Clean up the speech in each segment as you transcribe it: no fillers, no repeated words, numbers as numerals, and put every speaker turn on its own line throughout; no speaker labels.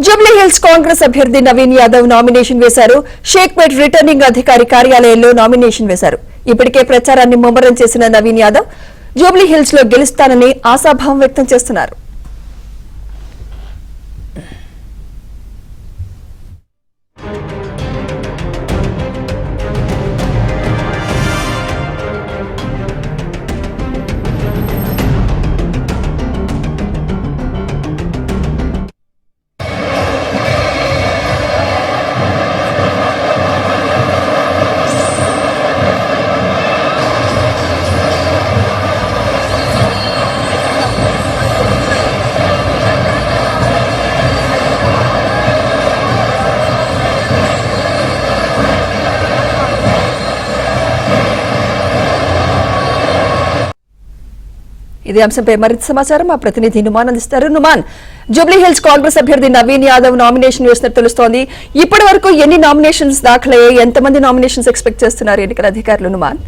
Jubilee hills Congress అభ్యర్థి Naveen Yadav nomination వేశారు. Shaikpet returning అధికారి కార్యాలయంలో నామినేషన్ వేశారు. ఇప్పటికే ప్రచారాన్ని ముమ్మరం చేసిన నవీన్ యాదవ్ జూబ్లీ హిల్స్ లో గెలుస్తానని ఆశాభావం వ్యక్తం చేస్తున్నారు. ఇదే అంశంపై మరింత సమాచారం మా ప్రతినిధి నుమాన్ అందిస్తారు. నుమాన్, జూబ్లీ హిల్స్ కాంగ్రెస్ అభ్యర్థి నవీన్ యాదవ్ నామినేషన్ వేసినట్టు తెలుస్తోంది. ఇప్పటి వరకు ఎన్ని నామినేషన్స్ దాఖలయ్యాయి, ఎంతమంది నామినేషన్స్ ఎక్స్పెక్ట్ చేస్తున్నారు ఎన్నికల అధికారులు? నుమాన్,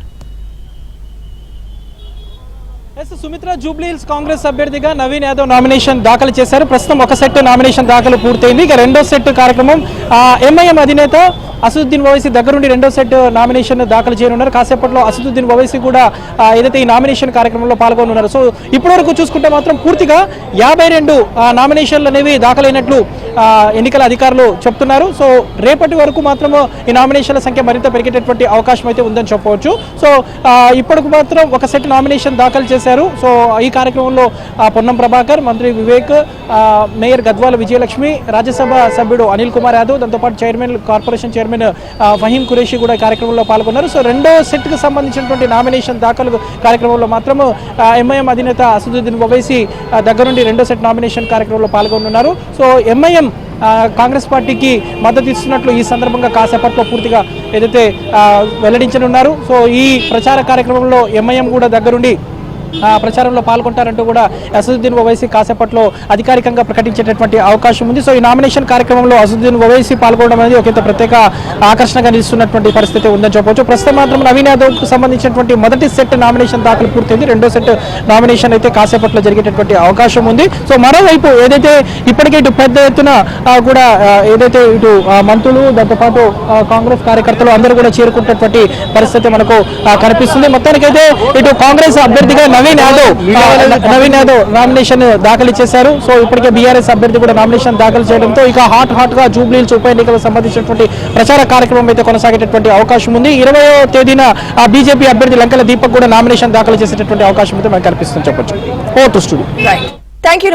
సుమిత్ర, జూబ్లీ హిల్స్ కాంగ్రెస్ అభ్యర్థిగా నవీన్ యాదవ్ నామినేషన్ దాఖలు చేశారు. ప్రస్తుతం ఒక సెట్ నామినేషన్ దాఖలు పూర్తయింది. ఇక రెండో సెట్ కార్యక్రమం ఎంఐఎం అధినేత అసదుద్దీన్ ఓవైసీ దగ్గరుండి రెండో సెట్ నామినేషన్ దాఖలు చేయనున్నారు. కాసేపట్లో అసదుద్దీన్ ఓవైసీ కూడా ఏదైతే ఈ నామినేషన్ కార్యక్రమంలో పాల్గొనున్నారు. సో ఇప్పటివరకు చూసుకుంటే మాత్రం పూర్తిగా 52 నామినేషన్లు అనేవి దాఖలైనట్లు ఎన్నికల అధికారులు చెప్తున్నారు. సో రేపటి వరకు మాత్రం ఈ నామినేషన్ల సంఖ్య మరింత పెరిగేటటువంటి అవకాశం అయితే ఉందని చెప్పవచ్చు. సో ఇప్పటికి మాత్రం ఒక సెట్ నామినేషన్ దాఖలు చేశారు. సో ఈ కార్యక్రమంలో పొన్నం ప్రభాకర్, మంత్రి వివేక్, మేయర్ గద్వాల విజయలక్ష్మి, రాజ్యసభ సభ్యుడు అనిల్ కుమార్ యాదవ్, దాంతోపాటు chairman, corporation chairman Faheem Qureshi కూడా కార్యక్రమంలో పాల్గొన్నారు. సో రెండో సెట్ కు సంబంధించినటువంటి నామినేషన్ దాఖలు కార్యక్రమంలో మాత్రం ఎంఐఎం అధినేత అసదుద్దీన్ ఓవైసీ దగ్గరుండి రెండో సెట్ నామినేషన్ కార్యక్రమంలో పాల్గొనున్నారు. సో ఎంఐఎం కాంగ్రెస్ పార్టీకి మద్దతు ఇస్తున్నట్లు ఈ సందర్భంగా కాసేపట్లో పూర్తిగా ఏదైతే వెల్లడించనున్నారు. సో ఈ ప్రచార కార్యక్రమంలో ఎంఐఎం కూడా దగ్గరుండి ప్రచారంలో పాల్గొంటారంటూ కూడా అసదుద్దీన్ ఓవైసీ కాసేపట్లో అధికారికంగా ప్రకటించేటటువంటి అవకాశం ఉంది. సో ఈ నామినేషన్ కార్యక్రమంలో అసదుద్దీన్ ఓవైసీ పాల్గొనడం అనేది ఒక ప్రత్యేక ఆకర్షణగా నిలుస్తున్నటువంటి పరిస్థితి ఉందని చెప్పవచ్చు. ప్రస్తుతం మాత్రం నవీన్ యాదవ్కు సంబంధించినటువంటి మొదటి సెట్ నామినేషన్ దాఖలు పూర్తయింది. రెండో సెట్ నామినేషన్ అయితే కాసేపట్లో జరిగేటటువంటి అవకాశం ఉంది. సో మరోవైపు ఏదైతే ఇప్పటికే ఇటు పెద్ద ఎత్తున కూడా ఏదైతే ఇటు మంత్రులు, దాంతోపాటు కాంగ్రెస్ కార్యకర్తలు అందరూ కూడా చేరుకున్నటువంటి పరిస్థితి మనకు కనిపిస్తుంది. మొత్తానికైతే ఇటు కాంగ్రెస్ అభ్యర్థిగా నవీన్ యాదవ్ నామినేషన్ దాఖలు చేశారు. సో ఇప్పటికే బీఆర్ఎస్ అభ్యర్థి కూడా నామినేషన్ దాఖలు చేయడంతో ఇక హాట్ గా జూబ్లీ హిల్స్ ఉప ఎన్నికలకు సంబంధించినటువంటి ప్రచార కార్యక్రమం అయితే కొనసాగేటటువంటి అవకాశం ఉంది. 20వ తేదీన బీజేపీ అభ్యర్థి లంకల దీపక్ కూడా నామినేషన్ దాఖలు చేసేటటువంటి అవకాశం అయితే మనకు కనిపిస్తుంది చెప్పొచ్చు.
Thank you.